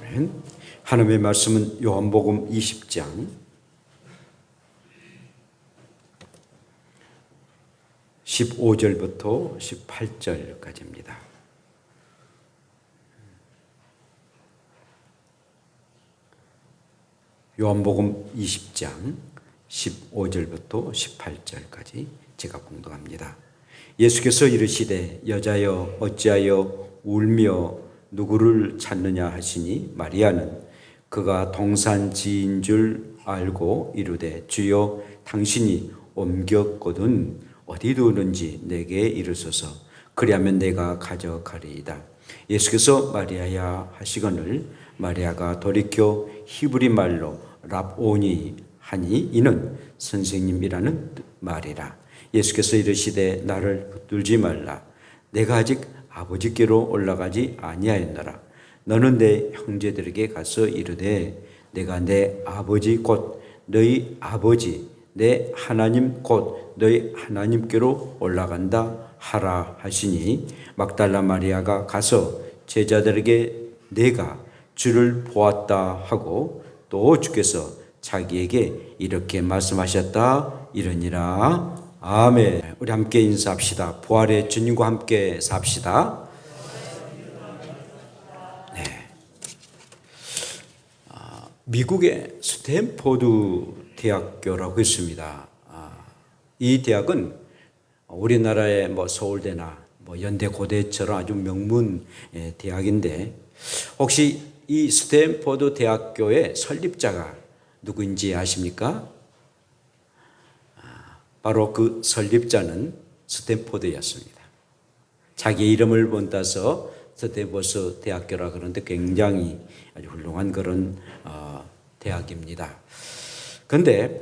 아멘. 하나님의 말씀은 요한복음 20장 15절부터 18절까지입니다. 요한복음 20장 15절부터 18절까지 제가 봉독합니다. 예수께서 이르시되 여자여 어찌하여 울며 누구를 찾느냐 하시니 마리아는 그가 동산지인 줄 알고 이르되 주여 당신이 옮겼거든 어디 두었는지 내게 이르소서 그리하면 내가 가져가리이다. 예수께서 마리아야 하시거늘 마리아가 돌이켜 히브리 말로 랍오니 하니 이는 선생님이라는 말이라. 예수께서 이르시되 나를 붙들지 말라. 내가 아직 아버지께로 올라가지 아니하였노라. 너는 내 형제들에게 가서 이르되 내가 내 아버지 곧 너희 아버지 내 하나님 곧 너희 하나님께로 올라간다 하라 하시니 막달라 마리아가 가서 제자들에게 내가 주를 보았다 하고 또 주께서 자기에게 이렇게 말씀하셨다 이러니라. 아멘. 우리 함께 인사합시다. 부활의 주님과 함께 삽시다. 네. 미국의 스탠포드 대학교라고 있습니다. 이 대학은 우리나라의 서울대나 연대 고대처럼 아주 명문 대학인데 혹시 이 스탠포드 대학교의 설립자가 누구인지 아십니까? 바로 그 설립자는 스탠포드였습니다. 자기 이름을 본따서 스탠포드 대학교라 그러는데 굉장히 아주 훌륭한 그런 대학입니다. 그런데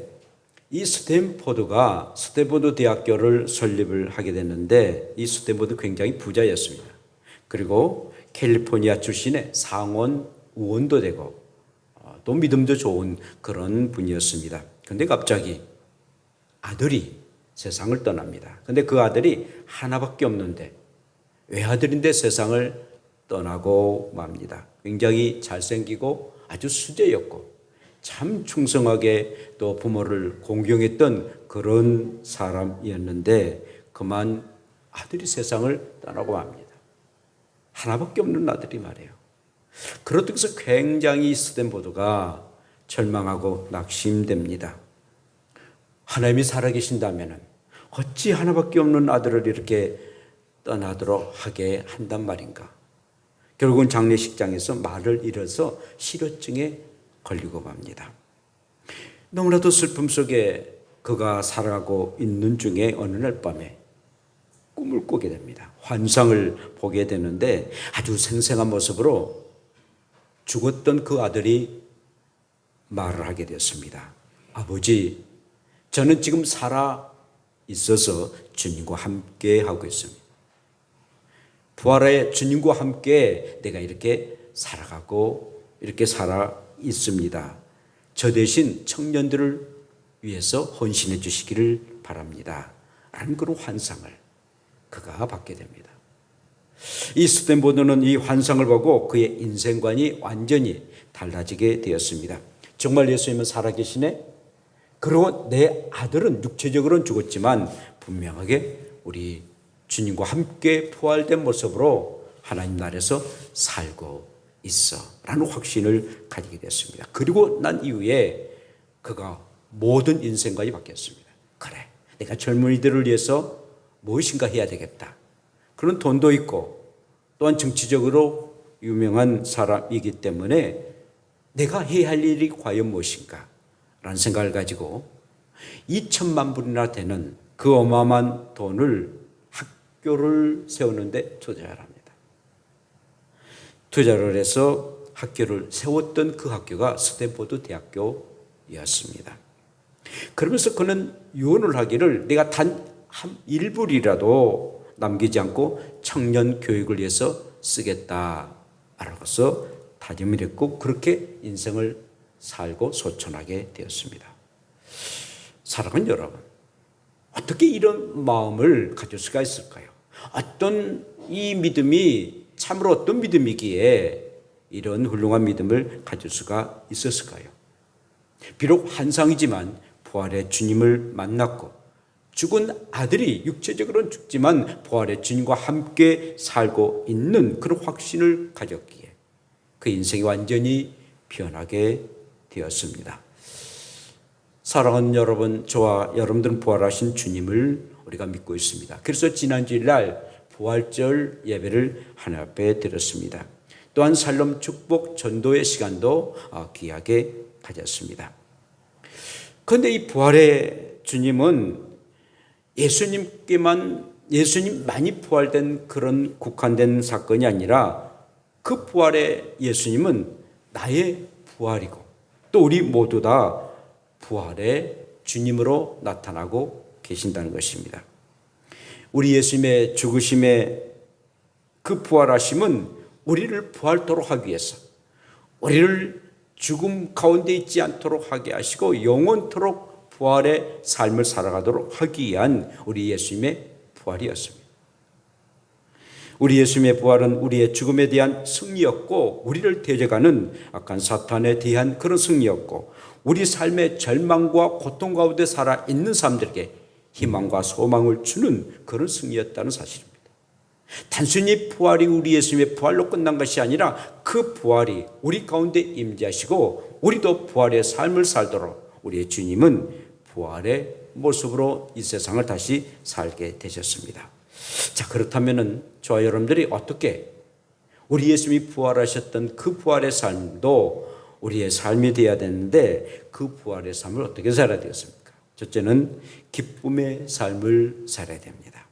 이 스탠포드 대학교를 설립을 하게 됐는데 이 스탠포드 굉장히 부자였습니다. 그리고 캘리포니아 출신의 상원 의원도 되고 또 믿음도 좋은 그런 분이었습니다. 그런데 갑자기 아들이 세상을 떠납니다. 그런데 그 아들이 하나밖에 없는데 외아들인데 세상을 떠나고 맙니다. 굉장히 잘생기고 아주 수제였고 참 충성하게 또 부모를 공경했던 그런 사람이었는데 그만 아들이 세상을 떠나고 맙니다. 하나밖에 없는 아들이 말이에요. 그렇다고 해서 굉장히 스탠포드가 절망하고 낙심됩니다. 하나님이 살아계신다면 어찌 하나밖에 없는 아들을 이렇게 떠나도록 하게 한단 말인가. 결국은 장례식장에서 말을 잃어서 실어증에 걸리고 맙니다. 너무나도 슬픔 속에 그가 살아가고 있는 중에 어느 날 밤에 꿈을 꾸게 됩니다. 환상을 보게 되는데 아주 생생한 모습으로 죽었던 그 아들이 말을 하게 됐습니다. 아버지, 저는 지금 살아 있어서 주님과 함께 하고 있습니다. 부활의 주님과 함께 내가 이렇게 살아가고 이렇게 살아 있습니다. 저 대신 청년들을 위해서 헌신해 주시기를 바랍니다. 라는 그런 환상을 그가 받게 됩니다. 이 스탠포드는 이 환상을 보고 그의 인생관이 완전히 달라지게 되었습니다. 정말 예수님은 살아계시네? 그리고 내 아들은 육체적으로는 죽었지만 분명하게 우리 주님과 함께 부활된 모습으로 하나님 나라에서 살고 있어 라는 확신을 가지게 됐습니다. 그리고 난 이후에 그가 모든 인생관이 바뀌었습니다. 그래, 내가 젊은이들을 위해서 무엇인가 해야 되겠다. 그런 돈도 있고 또한 정치적으로 유명한 사람이기 때문에 내가 해야 할 일이 과연 무엇인가 라는 생각을 가지고 2천만 불이나 되는 그 어마어마한 돈을 학교를 세우는데 투자를 합니다. 투자를 해서 학교를 세웠던 그 학교가 스탠포드 대학교였습니다. 그러면서 그는 유언을 하기를 내가 단 한 1불이라도 남기지 않고 청년 교육을 위해서 쓰겠다라고서 다짐을 했고 그렇게 인생을 살고 소천하게 되었습니다. 사랑하는 여러분, 어떻게 이런 마음을 가질 수가 있을까요? 어떤 이 믿음이 참으로 어떤 믿음이기에 이런 훌륭한 믿음을 가질 수가 있었을까요? 비록 환상이지만 부활의 주님을 만났고 죽은 아들이 육체적으로는 죽지만 부활의 주님과 함께 살고 있는 그런 확신을 가졌기에 그 인생이 완전히 변하게 되었습니다. 사랑하는 여러분, 저와 여러분들은 부활하신 주님을 우리가 믿고 있습니다. 그래서 지난 주일날 부활절 예배를 하나님 앞에 드렸습니다. 또한 살롬 축복 전도의 시간도 귀하게 가졌습니다. 그런데 이 부활의 주님은 예수님만이 부활된 그런 국한된 사건이 아니라 그 부활의 예수님은 나의 부활이고 또 우리 모두 다 부활의 주님으로 나타나고 계신다는 것입니다. 우리 예수님의 죽으심의 그 부활하심은 우리를 부활토록 하기 위해서 우리를 죽음 가운데 있지 않도록 하게 하시고 영원토록 부활의 삶을 살아가도록 하기 위한 우리 예수님의 부활이었습니다. 우리 예수님의 부활은 우리의 죽음에 대한 승리였고 우리를 대적하는 악한 사탄에 대한 그런 승리였고 우리 삶의 절망과 고통 가운데 살아있는 사람들에게 희망과 소망을 주는 그런 승리였다는 사실입니다. 단순히 부활이 우리 예수님의 부활로 끝난 것이 아니라 그 부활이 우리 가운데 임재하시고 우리도 부활의 삶을 살도록 우리의 주님은 부활의 모습으로 이 세상을 다시 살게 되셨습니다. 자, 그렇다면 저와 여러분들이 어떻게 우리 예수님이 부활하셨던 그 부활의 삶도 우리의 삶이 되어야 되는데 그 부활의 삶을 어떻게 살아야 되겠습니까? 첫째는 기쁨의 삶을 살아야 됩니다.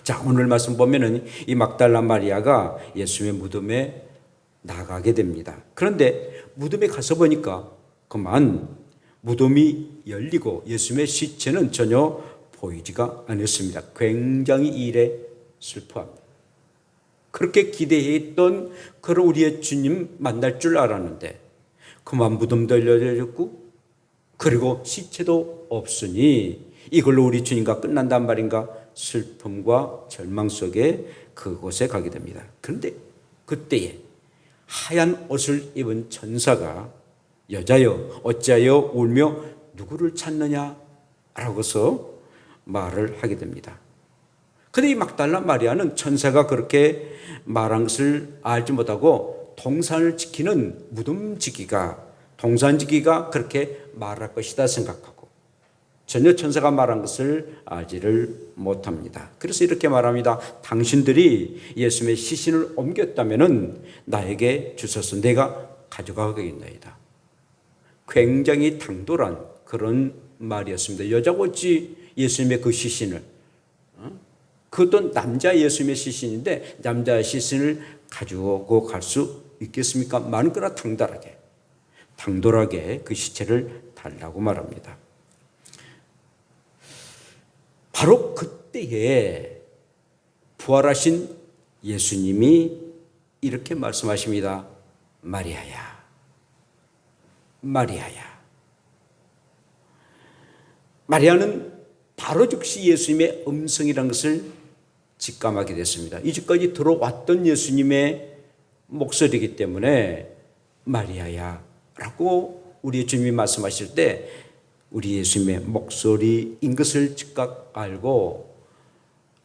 자, 오늘 말씀 보면은 이 막달라 마리아가 예수님의 무덤에 나가게 됩니다. 그런데 무덤에 가서 보니까 그만 무덤이 열리고 예수님의 시체는 전혀 보이지가 않았습니다. 굉장히 이 일에 슬퍼합니다. 그렇게 기대했던 그런 우리의 주님 만날 줄 알았는데 그만 무덤도 열려졌고 그리고 시체도 없으니 이걸로 우리 주님과 끝난단 말인가 슬픔과 절망 속에 그곳에 가게 됩니다. 그런데 그때에 하얀 옷을 입은 천사가 여자여 어찌하여 울며 누구를 찾느냐라고서 말을 하게 됩니다. 그런데 이 막달라 마리아는 천사가 그렇게 말한 것을 알지 못하고 동산을 지키는 동산지기가 그렇게 말할 것이다 생각하고 전혀 천사가 말한 것을 알지를 못합니다. 그래서 이렇게 말합니다. 당신들이 예수님의 시신을 옮겼다면 나에게 주소서 내가 가져가겠나이다. 굉장히 당돌한 그런 말이었습니다. 여자가 어찌 예수님의 그 시신을 그것도 남자 예수님의 시신인데 남자 시신을 가지고 갈 수 있겠습니까? 많거나 당돌하게 그 시체를 달라고 말합니다. 바로 그때에 부활하신 예수님이 이렇게 말씀하십니다. 마리아야, 마리아야. 마리아는 바로 즉시 예수님의 음성이라는 것을 직감하게 됐습니다. 이제까지 들어왔던 예수님의 목소리이기 때문에 마리아야 라고 우리 주님이 말씀하실 때 우리 예수님의 목소리인 것을 즉각 알고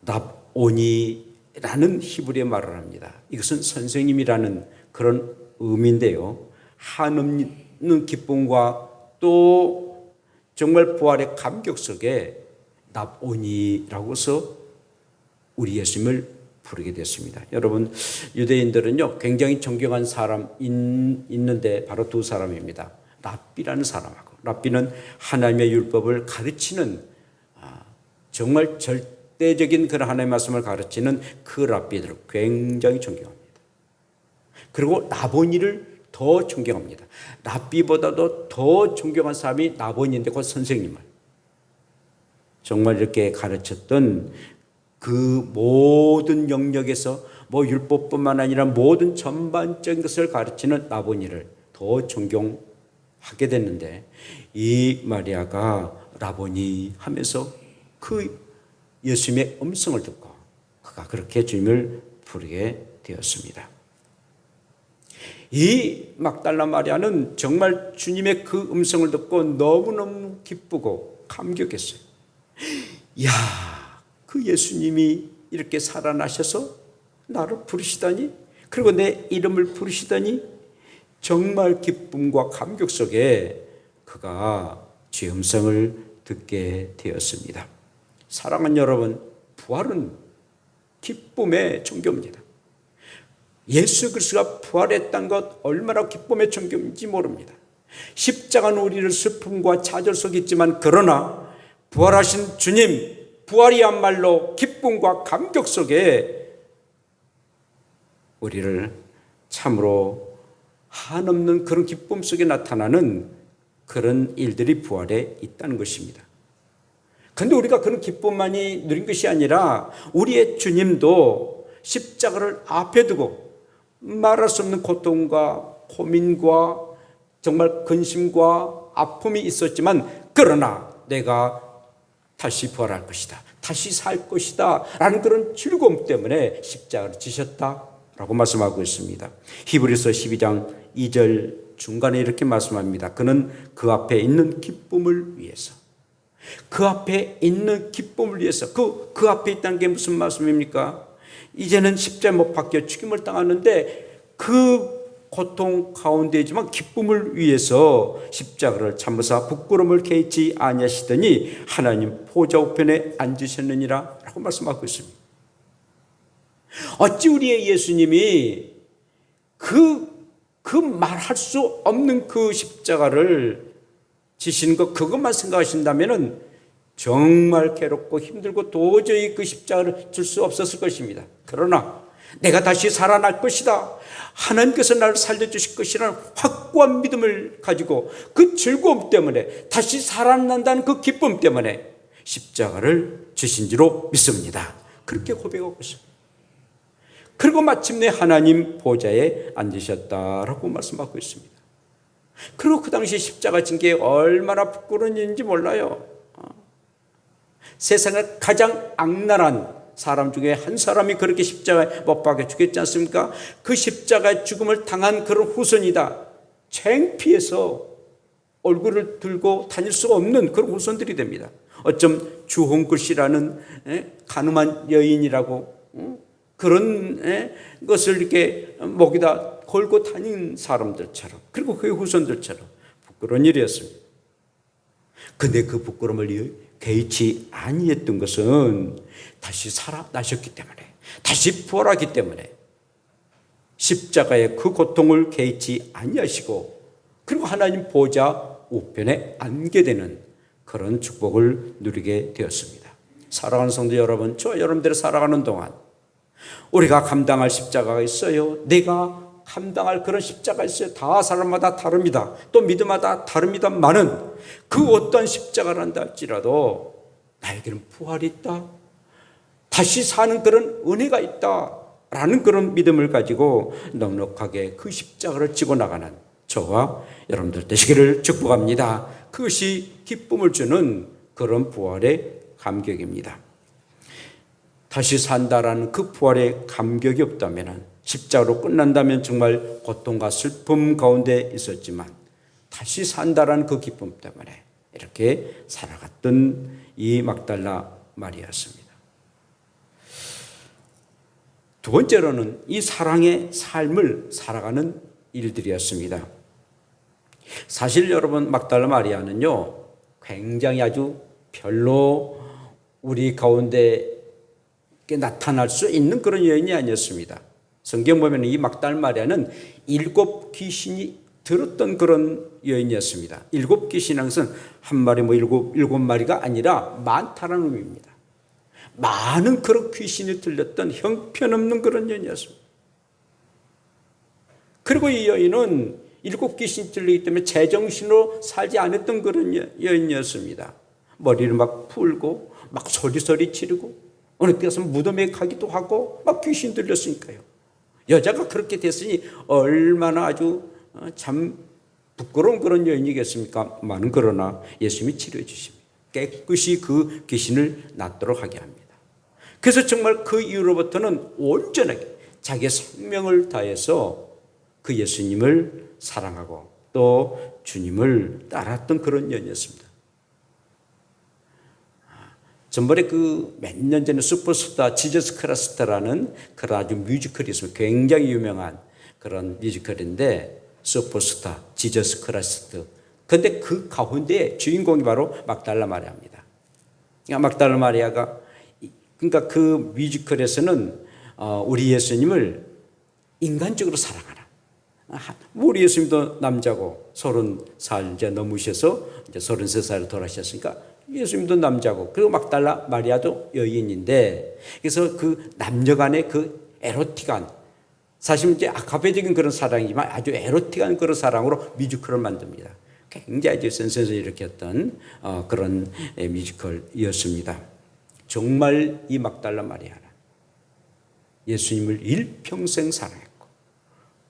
랍오니라는 히브리어 말을 합니다. 이것은 선생님이라는 그런 의미인데요. 한없는 기쁨과 또 정말 부활의 감격 속에 랍오니라고서 우리 예수님을 부르게 됐습니다. 여러분, 유대인들은요 굉장히 존경한 사람 있는데 바로 두 사람입니다. 랍비라는 사람하고, 랍비는 하나님의 율법을 가르치는 정말 절대적인 그런 하나님의 말씀을 가르치는 그 랍비들을 굉장히 존경합니다. 그리고 라보니를 더 존경합니다. 랍비보다도 더 존경한 사람이 라보니인데 그 선생님을 정말 이렇게 가르쳤던 그 모든 영역에서 뭐 율법뿐만 아니라 모든 전반적인 것을 가르치는 라보니를 더 존경하게 됐는데 이 마리아가 라보니 하면서 그 예수님의 음성을 듣고 그가 그렇게 주님을 부르게 되었습니다. 이 막달라 마리아는 정말 주님의 그 음성을 듣고 너무너무 기쁘고 감격했어요. 야, 그 예수님이 이렇게 살아나셔서 나를 부르시다니, 그리고 내 이름을 부르시다니, 정말 기쁨과 감격 속에 그가 주의 음성을 듣게 되었습니다. 사랑하는 여러분, 부활은 기쁨의 종교입니다. 예수 그리스도가 부활했다는 것 얼마나 기쁨의 종교인지 모릅니다. 십자가는 우리를 슬픔과 좌절 속에 있지만, 그러나 부활하신 주님, 부활이야말로 기쁨과 감격 속에 우리를 참으로 한없는 그런 기쁨 속에 나타나는 그런 일들이 부활에 있다는 것입니다. 그런데 우리가 그런 기쁨만이 누린 것이 아니라 우리의 주님도 십자가를 앞에 두고 말할 수 없는 고통과 고민과 정말 근심과 아픔이 있었지만, 그러나 내가 다시 부활할 것이다, 다시 살 것이다 라는 그런 즐거움 때문에 십자가를 지셨다라고 말씀하고 있습니다. 히브리서 12장 2절 중간에 이렇게 말씀합니다. 그는 그 앞에 있는 기쁨을 위해서, 그 앞에 있는 기쁨을 위해서, 그 앞에 있다는 게 무슨 말씀입니까? 이제는 십자가에 못 박혀 죽임을 당하는데 그 고통 가운데이지만 기쁨을 위해서 십자가를 참으사 부끄러움을 개의치 아니하시더니 하나님 보좌 우편에 앉으셨느니라 라고 말씀하고 있습니다. 어찌 우리의 예수님이 그 말할 수 없는 그 십자가를 지시는 것, 그것만 생각하신다면 정말 괴롭고 힘들고 도저히 그 십자가를 줄 수 없었을 것입니다. 그러나 내가 다시 살아날 것이다, 하나님께서 나를 살려주실 것이라는 확고한 믿음을 가지고 그 즐거움 때문에, 다시 살아난다는 그 기쁨 때문에 십자가를 주신 지로 믿습니다. 그렇게 고백하고 있습니다. 그리고 마침내 하나님 보좌에 앉으셨다라고 말씀하고 있습니다. 그리고 그 당시 십자가 진 게 얼마나 부끄러운 일인지 몰라요. 세상에 가장 악랄한 사람 중에 한 사람이 그렇게 십자가에 못 박혀 죽겠지 않습니까? 그 십자가의 죽음을 당한 그런 후손이다, 창피해서 얼굴을 들고 다닐 수가 없는 그런 후손들이 됩니다. 어쩜 주홍글 씨라는 가늠한 여인이라고 그런 것을 이렇게 목에다 걸고 다닌 사람들처럼, 그리고 그의 후손들처럼 부끄러운 일이었습니다. 근데 그 부끄러움을 개의치 아니했던 것은 다시 살아나셨기 때문에, 다시 부활하기 때문에 십자가의 그 고통을 개의치 아니하시고, 그리고 하나님 보좌 우편에 앉게 되는 그런 축복을 누리게 되었습니다. 사랑하는 성도 여러분, 저와 여러분들이 살아가는 동안 우리가 감당할 십자가가 있어요. 내가 감당할 그런 십자가 있어요. 다 사람마다 다릅니다. 또 믿음마다 다릅니다만은 그 어떤 십자가란다 할지라도 나에게는 부활이 있다, 다시 사는 그런 은혜가 있다라는 그런 믿음을 가지고 넉넉하게 그 십자가를 지고 나가는 저와 여러분들 되시기를 축복합니다. 그것이 기쁨을 주는 그런 부활의 감격입니다. 다시 산다라는 그 부활의 감격이 없다면, 십자가로 끝난다면 정말 고통과 슬픔 가운데 있었지만, 다시 산다라는 그 기쁨 때문에 이렇게 살아갔던 이 막달라 마리아였습니다. 두 번째로는 이 사랑의 삶을 살아가는 일들이었습니다. 사실 여러분, 막달라 마리아는요, 굉장히 아주 별로 우리 가운데 나타날 수 있는 그런 여인이 아니었습니다. 성경 보면 이 막달라 마리아는 7 귀신이 들었던 그런 여인이었습니다. 7 귀신이라는 것은 한 마리 일곱 마리가 아니라 많다라는 의미입니다. 많은 그런 귀신이 들렸던 형편없는 그런 여인이었습니다. 그리고 이 여인은 7 귀신이 들리기 때문에 제정신으로 살지 않았던 그런 여인이었습니다. 머리를 막 풀고 막 소리소리 지르고 어느 때 가서 무덤에 가기도 하고 막 귀신 들렸으니까요. 여자가 그렇게 됐으니 얼마나 아주 참 부끄러운 그런 여인이겠습니까? 많은 그러나 예수님이 치료해 주십니다. 깨끗이 그 귀신을 낫도록 하게 합니다. 그래서 정말 그 이후로부터는 온전하게 자기의 생명을 다해서 그 예수님을 사랑하고 또 주님을 따랐던 그런 연이었습니다. 전번에 그 몇 년 전에 슈퍼스타 지저스 크라스트라는 그런 아주 뮤지컬이 있습니다. 굉장히 유명한 그런 뮤지컬인데 슈퍼스타 지저스 크라스트. 근데 그 가운데 주인공이 바로 막달라 마리아입니다. 그러니까 막달라 마리아가 그러니까 그 뮤지컬에서는 우리 예수님을 인간적으로 사랑하라. 우리 예수님도 남자고 30살 이제 넘으셔서 이제 33살에 돌아가셨으니까 예수님도 남자고 그리고 막달라 마리아도 여인인데 그래서 그 남녀 간의 그 에로틱한 사실 이제 아카페적인 그런 사랑이지만 아주 에로틱한 그런 사랑으로 뮤지컬을 만듭니다. 굉장히 센세이션을 일으켰던 그런 뮤지컬이었습니다. 정말 이 막달라 마리아는 예수님을 일평생 사랑했고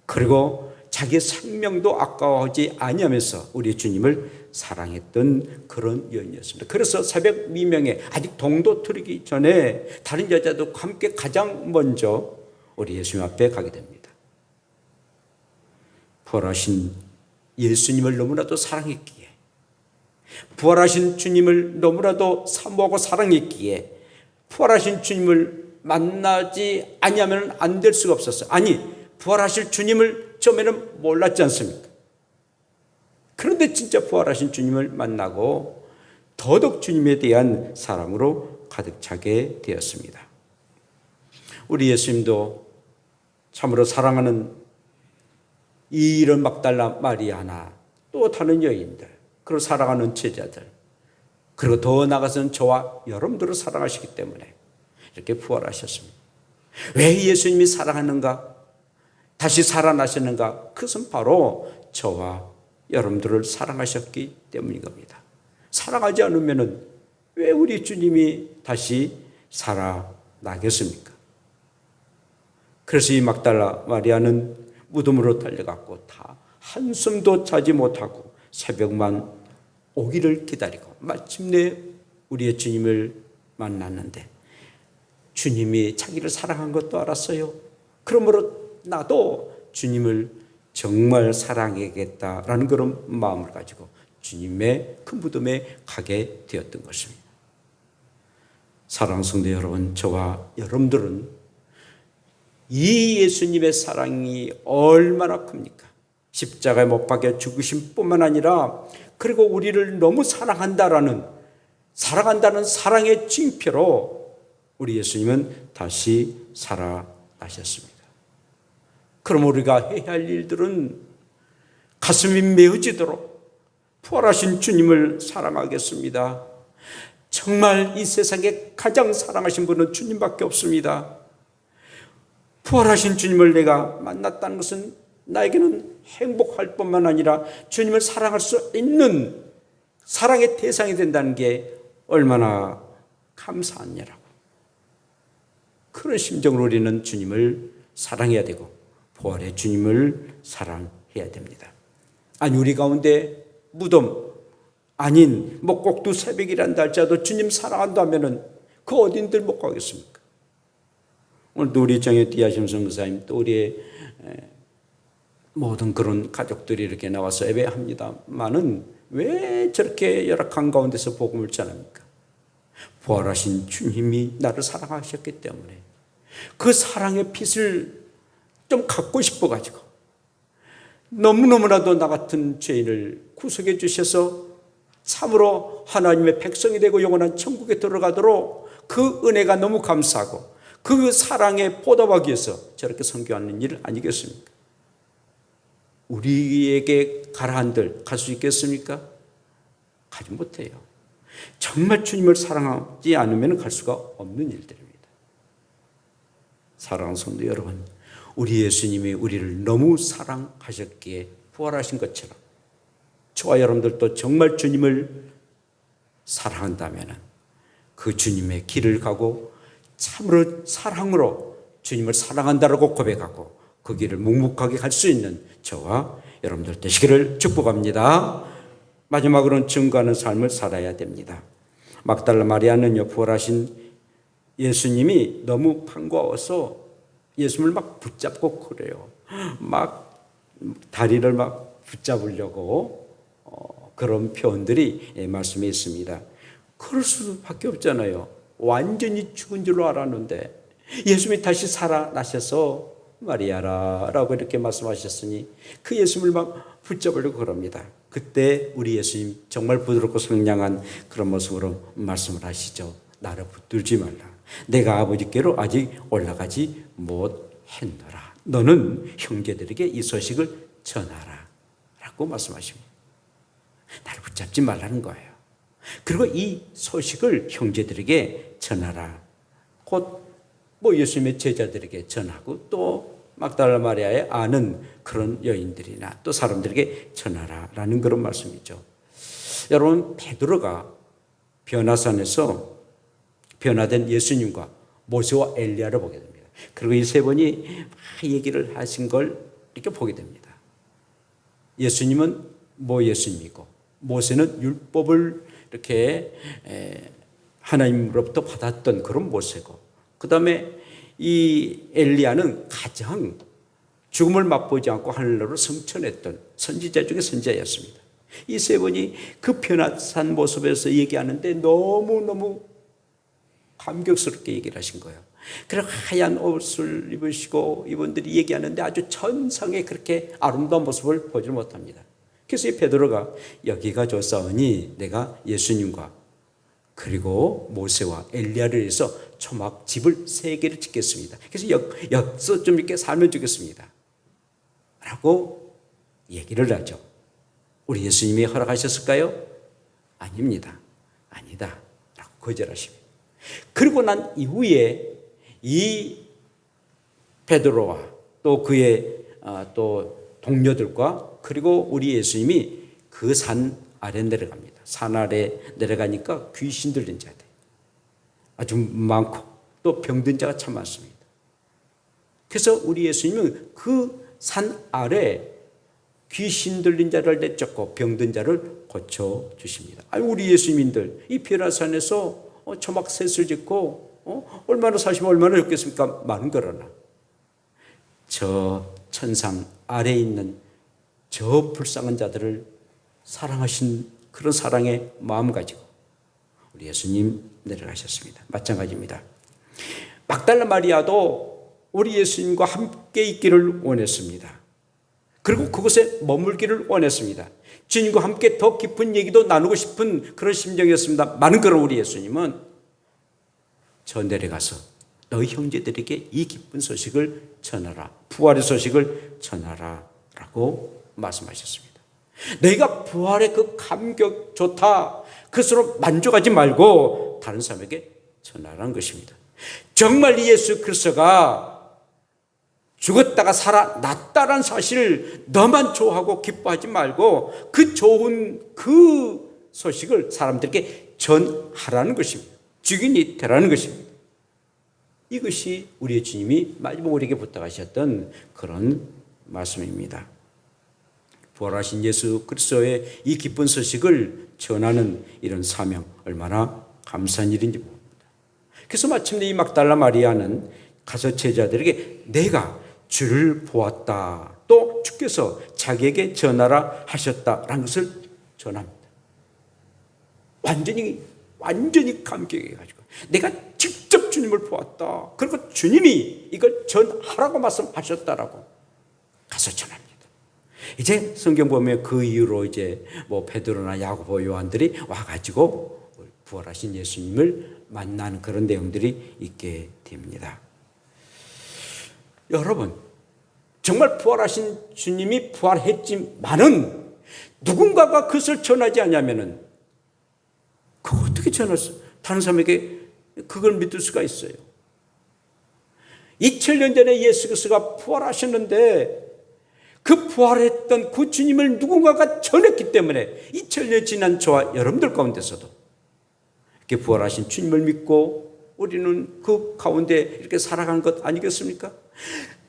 그리고 자기 생명도 아까워하지 아니하면서 우리 주님을 사랑했던 그런 여인이었습니다. 그래서 새벽 미명에 아직 동도 트이기 전에 다른 여자도 함께 가장 먼저 우리 예수님 앞에 가게 됩니다. 부활하신 예수님을 너무나도 사랑했기에 부활하신 주님을 너무나도 사모하고 사랑했기에 부활하신 주님을 만나지 아니하면 안 될 수가 없었어요. 아니 부활하실 주님을 처음에는 몰랐지 않습니까? 그런데 진짜 부활하신 주님을 만나고 더더욱 주님에 대한 사랑으로 가득 차게 되었습니다. 우리 예수님도 참으로 사랑하는 이런 막달라 마리아나 또 다른 여인들 그리고 사랑하는 제자들 그리고 더 나아가서는 저와 여러분들을 사랑하시기 때문에 이렇게 부활하셨습니다. 왜 예수님이 사랑하는가? 다시 살아나셨는가? 그것은 바로 저와 여러분들을 사랑하셨기 때문인 겁니다. 사랑하지 않으면 왜 우리 주님이 다시 살아나겠습니까? 그래서 이 막달라 마리아는 무덤으로 달려갔고 다 한숨도 자지 못하고 새벽만 오기를 기다리고 마침내 우리의 주님을 만났는데 주님이 자기를 사랑한 것도 알았어요. 그러므로 나도 주님을 정말 사랑해야겠다라는 그런 마음을 가지고 주님의 그 무덤에 가게 되었던 것입니다. 사랑하는 성도 여러분, 저와 여러분들은 이 예수님의 사랑이 얼마나 큽니까? 십자가에 못 박혀 죽으신 뿐만 아니라 그리고 우리를 너무 사랑한다는 사랑의 징표로 우리 예수님은 다시 살아나셨습니다. 그럼 우리가 해야 할 일들은 가슴이 메어지도록 부활하신 주님을 사랑하겠습니다. 정말 이 세상에 가장 사랑하신 분은 주님밖에 없습니다. 부활하신 주님을 내가 만났다는 것은 나에게는 행복할 뿐만 아니라 주님을 사랑할 수 있는 사랑의 대상이 된다는 게 얼마나 감사한 일이라고. 그런 심정으로 우리는 주님을 사랑해야 되고 부활의 주님을 사랑해야 됩니다. 아니 우리 가운데 무덤 아닌 뭐 꼭두 새벽이란다 할지라도 주님 사랑한다면은 그 어딘들 못 가겠습니까? 오늘도 우리 정혜띠하심 선교사님 또 우리의 모든 그런 가족들이 이렇게 나와서 예배합니다만은 왜 저렇게 열악한 가운데서 복음을 전합니까? 부활하신 주님이 나를 사랑하셨기 때문에 그 사랑의 빛을 좀 갖고 싶어가지고 너무너무나도 나 같은 죄인을 구속해 주셔서 참으로 하나님의 백성이 되고 영원한 천국에 들어가도록 그 은혜가 너무 감사하고 그 사랑에 보답하기 위해서 저렇게 선교하는 일 아니겠습니까? 우리에게 가라 한들 갈 수 있겠습니까? 가지 못해요. 정말 주님을 사랑하지 않으면 갈 수가 없는 일들입니다. 사랑하는 성도 여러분, 우리 예수님이 우리를 너무 사랑하셨기에 부활하신 것처럼 저와 여러분들도 정말 주님을 사랑한다면 그 주님의 길을 가고 참으로 사랑으로 주님을 사랑한다라고 고백하고 그 길을 묵묵하게 갈 수 있는 저와 여러분들 되시기를 축복합니다. 마지막으로는 증거하는 삶을 살아야 됩니다. 막달라 마리아는요, 부활하신 예수님이 너무 반가워서 예수님을 막 붙잡고 그래요. 막 다리를 막 붙잡으려고 그런 표현들이 말씀에 있습니다. 그럴 수밖에 없잖아요. 완전히 죽은 줄로 알았는데 예수님이 다시 살아나셔서 마리아라 라고 이렇게 말씀하셨으니 그 예수님을 막 붙잡으려고 그럽니다. 그때 우리 예수님 정말 부드럽고 상냥한 그런 모습으로 말씀을 하시죠. 나를 붙들지 말라. 내가 아버지께로 아직 올라가지 못했노라. 너는 형제들에게 이 소식을 전하라 라고 말씀하십니다. 나를 붙잡지 말라는 거예요. 그리고 이 소식을 형제들에게 전하라. 곧 예수님의 제자들에게 전하고 또 막달라 마리아의 아는 그런 여인들이나 또 사람들에게 전하라라는 그런 말씀이죠. 여러분, 베드로가 변화산에서 변화된 예수님과 모세와 엘리야를 보게 됩니다. 그리고 이 세 분이 얘기를 하신 걸 이렇게 보게 됩니다. 예수님은 예수님이고 모세는 율법을 이렇게 하나님으로부터 받았던 그런 모세고, 그 다음에 이 엘리야는 가장 죽음을 맛보지 않고 하늘나라로 승천했던 선지자 중에 선지자였습니다. 이 세 분이 그 변화산 모습에서 얘기하는데 너무너무 감격스럽게 얘기를 하신 거예요. 그리고 하얀 옷을 입으시고 이분들이 얘기하는데 아주 천상의 그렇게 아름다운 모습을 보지 못합니다. 그래서 이 베드로가 여기가 좋사오니 내가 예수님과 그리고 모세와 엘리야를 위해서 초막 집을 3개를 짓겠습니다. 그래서 여기서 좀 이렇게 살면 좋겠습니다 라고 얘기를 하죠. 우리 예수님이 허락하셨을까요? 아닙니다. 아니다 라고 거절하십니다. 그리고 난 이후에 이 베드로와 또 그의 또 동료들과 그리고 우리 예수님이 그 산 아래 내려갑니다. 산 아래 내려가니까 귀신 들린 자들 아주 많고 또 병든 자가 참 많습니다. 그래서 우리 예수님은 그 산 아래 귀신 들린 자를 내쫓고 병든 자를 고쳐주십니다. 우리 예수님인들 이 변화산에서 초막셋을 짓고 얼마나 사시면 얼마나 좋겠습니까? 많은 거라나 저 천상 아래에 있는 저 불쌍한 자들을 사랑하신 그런 사랑의 마음 가지고 우리 예수님 내려가셨습니다. 마찬가지입니다. 막달라 마리아도 우리 예수님과 함께 있기를 원했습니다. 그리고 그곳에 머물기를 원했습니다. 주님과 함께 더 깊은 얘기도 나누고 싶은 그런 심정이었습니다. 많은 그런 우리 예수님은 저 내려가서 너희 형제들에게 이 기쁜 소식을 전하라. 부활의 소식을 전하라 라고 말씀하셨습니다. 너희가 부활의 그 감격 좋다 그것으로 만족하지 말고 다른 사람에게 전하라는 것입니다. 정말 이 예수 그리스도가 죽었다가 살아났다는 사실을 너만 좋아하고 기뻐하지 말고 그 좋은 그 소식을 사람들에게 전하라는 것입니다. 증인이 되라는 것입니다. 이것이 우리의 주님이 마지막 우리에게 부탁하셨던 그런 말씀입니다. 부활하신 예수 그리스도의 이 기쁜 소식을 전하는 이런 사명 얼마나 감사한 일인지 봅니다. 그래서 마침내 이 막달라 마리아는 가서 제자들에게 내가 주를 보았다. 또 주께서 자기에게 전하라 하셨다라는 것을 전합니다. 완전히 감격해가지고 내가 직접 주님을 보았다. 그리고 주님이 이걸 전하라고 말씀하셨다라고 가서 전합니다. 이제 성경 보면 그 이후로 이제 베드로나 야고보 요한들이 와가지고 부활하신 예수님을 만나는 그런 내용들이 있게 됩니다. 여러분, 정말 부활하신 주님이 부활했지만은 누군가가 그것을 전하지 않냐면은 그거 어떻게 전할 수? 다른 사람에게 그걸 믿을 수가 있어요. 2000년 전에 예수 그리스도가 부활하셨는데 그 부활했던 그 주님을 누군가가 전했기 때문에 2000년 지난 저와 여러분들 가운데서도 이렇게 부활하신 주님을 믿고 우리는 그 가운데 이렇게 살아간 것 아니겠습니까?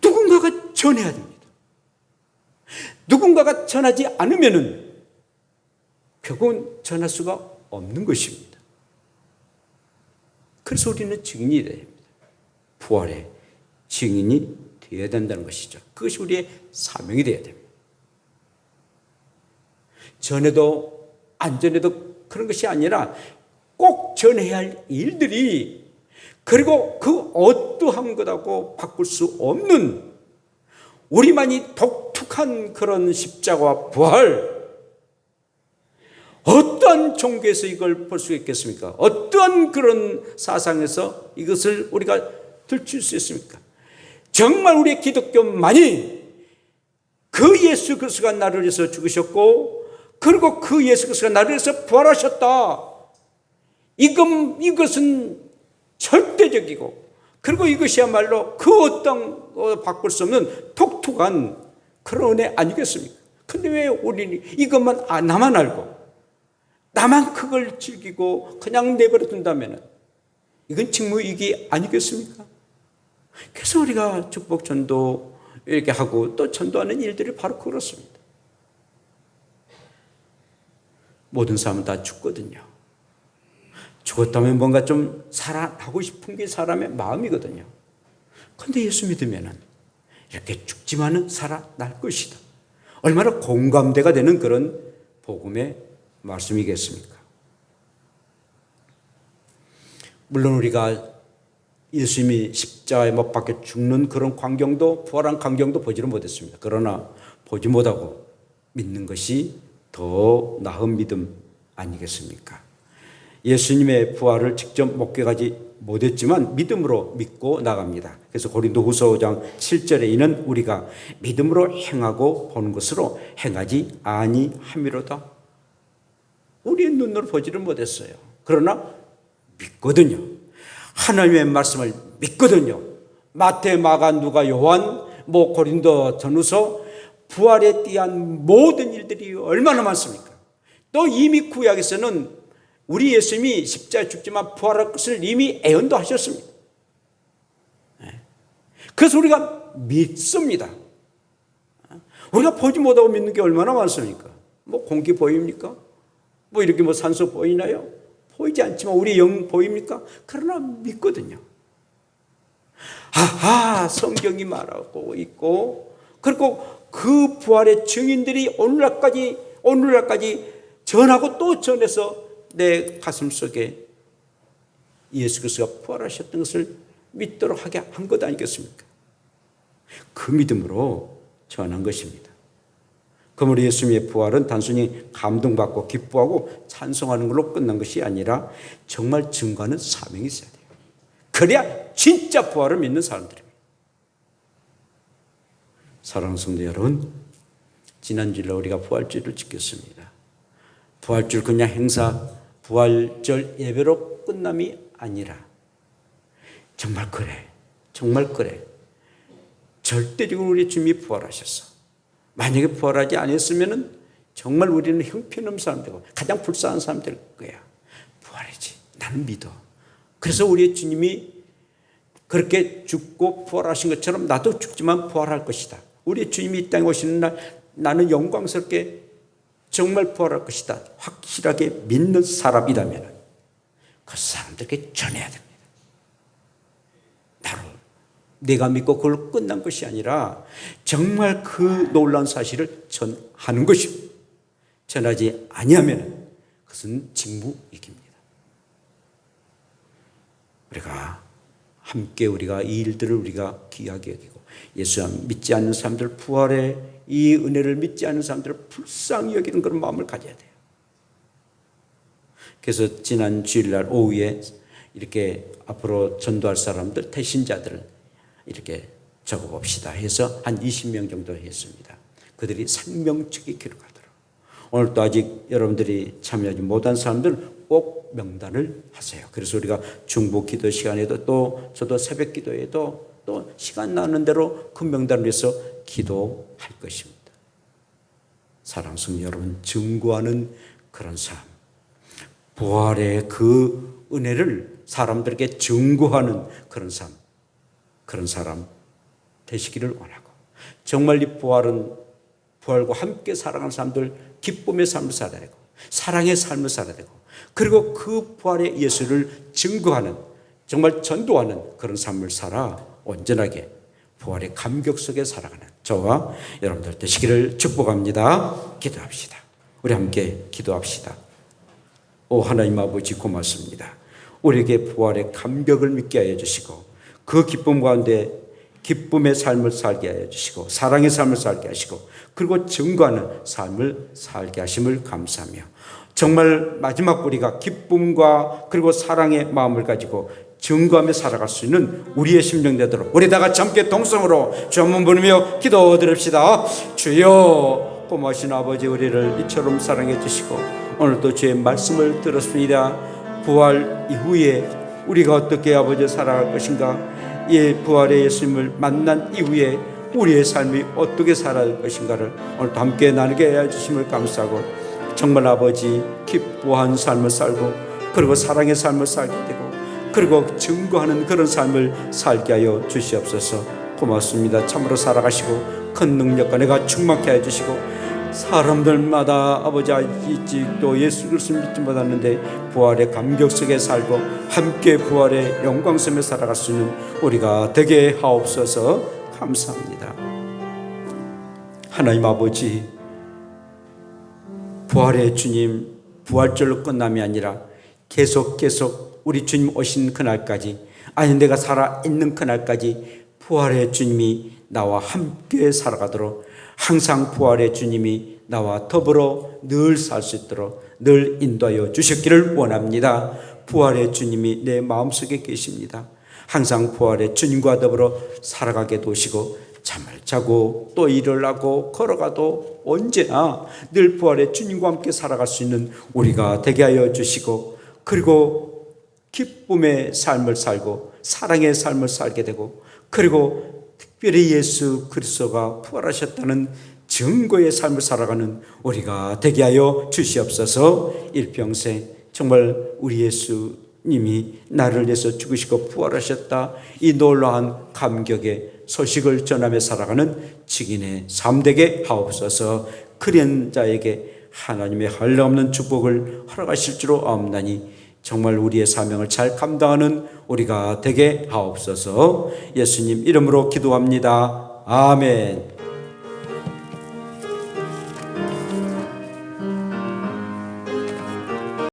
누군가가 전해야 됩니다. 누군가가 전하지 않으면은 결국은 전할 수가 없는 것입니다. 그래서 우리는 증인이 되어야 됩니다. 부활의 증인이 되어야 된다는 것이죠. 그것이 우리의 사명이 되어야 됩니다. 전에도 안 전에도 그런 것이 아니라 꼭 전해야 할 일들이, 그리고 그 어떠한 것하고 바꿀 수 없는 우리만이 독특한 그런 십자가와 부활, 어떠한 종교에서 이걸 볼 수 있겠습니까? 어떠한 그런 사상에서 이것을 우리가 들출 수 있습니까? 정말 우리 기독교만이 그 예수 그리스도가 나를 위해서 죽으셨고, 그리고 그 예수 그리스도가 나를 위해서 부활하셨다, 이것은 절대적이고, 그리고 이것이야말로 그 어떤 바꿀 수 없는 독특한 그런 은혜 아니겠습니까? 근데 왜 우리는 이것만 나만 알고 나만 그걸 즐기고 그냥 내버려 둔다면 이건 직무이기 아니겠습니까? 그래서 우리가 축복 전도 이렇게 하고 또 전도하는 일들이 바로 그렇습니다. 모든 사람은 다 죽거든요. 죽었다면 뭔가 좀 살아나고 싶은 게 사람의 마음이거든요. 그런데 예수 믿으면 이렇게 죽지만은 살아날 것이다, 얼마나 공감대가 되는 그런 복음의 말씀이겠습니까? 물론 우리가 예수님이 십자가에 못 박혀 죽는 그런 광경도, 부활한 광경도 보지는 못했습니다. 그러나 보지 못하고 믿는 것이 더 나은 믿음 아니겠습니까? 예수님의 부활을 직접 목격하지 못했지만 믿음으로 믿고 나갑니다. 그래서 고린도후서 5장 7절에 이는 우리가 믿음으로 행하고 보는 것으로 행하지 아니함이로다. 우리의 눈으로 보지를 못했어요. 그러나 믿거든요. 하나님의 말씀을 믿거든요. 마태, 마가, 누가, 요한, 고린도 전후서, 부활에 대한 모든 일들이 얼마나 많습니까? 또 이미 구약에서는 우리 예수님이 십자가에 죽지만 부활할 것을 이미 예언도 하셨습니다. 그래서 우리가 믿습니다. 우리가 보지 못하고 믿는 게 얼마나 많습니까? 공기 보입니까? 이렇게 산소 보이나요? 보이지 않지만 우리 영 보입니까? 그러나 믿거든요. 성경이 말하고 있고, 그리고 그 부활의 증인들이 오늘날까지 전하고 또 전해서 내 가슴 속에 예수 그리스도가 부활하셨던 것을 믿도록 하게 한 것 아니겠습니까? 그 믿음으로 전한 것입니다. 그러므로 예수님의 부활은 단순히 감동받고 기뻐하고 찬송하는 걸로 끝난 것이 아니라 정말 증거하는 사명이 있어야 돼요. 그래야 진짜 부활을 믿는 사람들입니다. 사랑하는 성도 여러분, 지난주에 우리가 부활절을 지켰습니다. 부활절 그냥 행사, 부활절 예배로 끝남이 아니라 정말 그래, 절대적으로 우리 주님이 부활하셨어. 만약에 부활하지 않았으면 정말 우리는 형편없는 사람들이고 가장 불쌍한 사람들일 거야. 부활이지, 나는 믿어. 그래서 우리의 주님이 그렇게 죽고 부활하신 것처럼 나도 죽지만 부활할 것이다. 우리의 주님이 이 땅에 오시는 날 나는 영광스럽게 정말 부활할 것이다, 확실하게 믿는 사람이라면 그 사람들에게 전해야 됩니다. 바로 내가 믿고 그걸 끝난 것이 아니라 정말 그 놀라운 사실을 전하는 것입니다. 전하지 아니하면 그것은 직무이깁니다. 우리가 함께 이 일들을 우리가 귀하게 여기고 예수 믿지 않는 사람들, 부활의 이 은혜를 믿지 않는 사람들을 불쌍히 여기는 그런 마음을 가져야 돼요. 그래서 지난 주일날 오후에 이렇게 앞으로 전도할 사람들, 태신자들을 이렇게 적어봅시다 해서 한 20명 정도 했습니다. 그들이 생명책에 기록하더라고요. 오늘 또 아직 여러분들이 참여하지 못한 사람들 꼭 명단을 하세요. 그래서 우리가 중보 기도 시간에도 또 저도 새벽 기도에도 또 시간 나는 대로 그 명단을 위해서 기도할 것입니다. 사랑하는 성도 여러분, 증거하는 그런 삶, 부활의 그 은혜를 사람들에게 증거하는 그런 삶, 그런 사람 되시기를 원하고, 정말 이 부활과 함께 살아가는 사람들 기쁨의 삶을 살아야 되고 사랑의 삶을 살아야 되고, 그리고 그 부활의 예수를 증거하는, 정말 전도하는 그런 삶을 살아 온전하게 부활의 감격 속에 살아가는 저와 여러분들 되시기를 축복합니다. 기도합시다. 우리 함께 기도합시다. 오 하나님 아버지 고맙습니다. 우리에게 부활의 감격을 믿게 하여 주시고 그 기쁨 가운데 기쁨의 삶을 살게 하여 주시고 사랑의 삶을 살게 하시고 그리고 증거하는 삶을 살게 하심을 감사하며 정말 마지막 우리가 기쁨과 그리고 사랑의 마음을 가지고 증거하며 살아갈 수 있는 우리의 심령 되도록 우리 다 같이 함께 동성으로 주 한번 부르며 기도드립시다. 주여 고마우신 아버지 우리를 이처럼 사랑해 주시고 오늘도 주의 말씀을 들었습니다. 부활 이후에 우리가 어떻게 아버지 살아갈 것인가, 이 부활의 예수님을 만난 이후에 우리의 삶이 어떻게 살아갈 것인가를 오늘도 함께 나누게 해주심을 감사하고 정말 아버지 기뻐한 삶을 살고 그리고 사랑의 삶을 살게 되고 그리고 증거하는 그런 삶을 살게 하여 주시옵소서. 고맙습니다. 참으로 살아가시고 큰 능력과 내가 충만케 해주시고 사람들마다 아버지 아직도 예수 그리스도 믿지 못하는데 부활의 감격 속에 살고 함께 부활의 영광섬에 살아갈 수 있는 우리가 되게 하옵소서. 감사합니다. 하나님 아버지, 부활의 주님 부활절로 끝남이 아니라 계속 우리 주님 오신 그날까지, 아니 내가 살아있는 그날까지 부활의 주님이 나와 함께 살아가도록 항상 부활의 주님이 나와 더불어 늘 살 수 있도록 늘 인도하여 주셨기를 원합니다. 부활의 주님이 내 마음속에 계십니다. 항상 부활의 주님과 더불어 살아가게 도시고 잠을 자고 또 일을 하고 걸어가도 언제나 늘 부활의 주님과 함께 살아갈 수 있는 우리가 되게 하여 주시고 그리고 기쁨의 삶을 살고 사랑의 삶을 살게 되고 그리고 특별히 예수 그리스도가 부활하셨다는 증거의 삶을 살아가는 우리가 되게 하여 주시옵소서. 일평생 정말 우리 예수님이 나를 위해서 죽으시고 부활하셨다, 이 놀라운 감격의 소식을 전하며 살아가는 증인의 삶 되게 하옵소서. 그런 자에게 하나님의 한량없는 축복을 허락하실 줄 아옵나니 정말 우리의 사명을 잘 감당하는 우리가 되게 하옵소서. 예수님 이름으로 기도합니다. 아멘.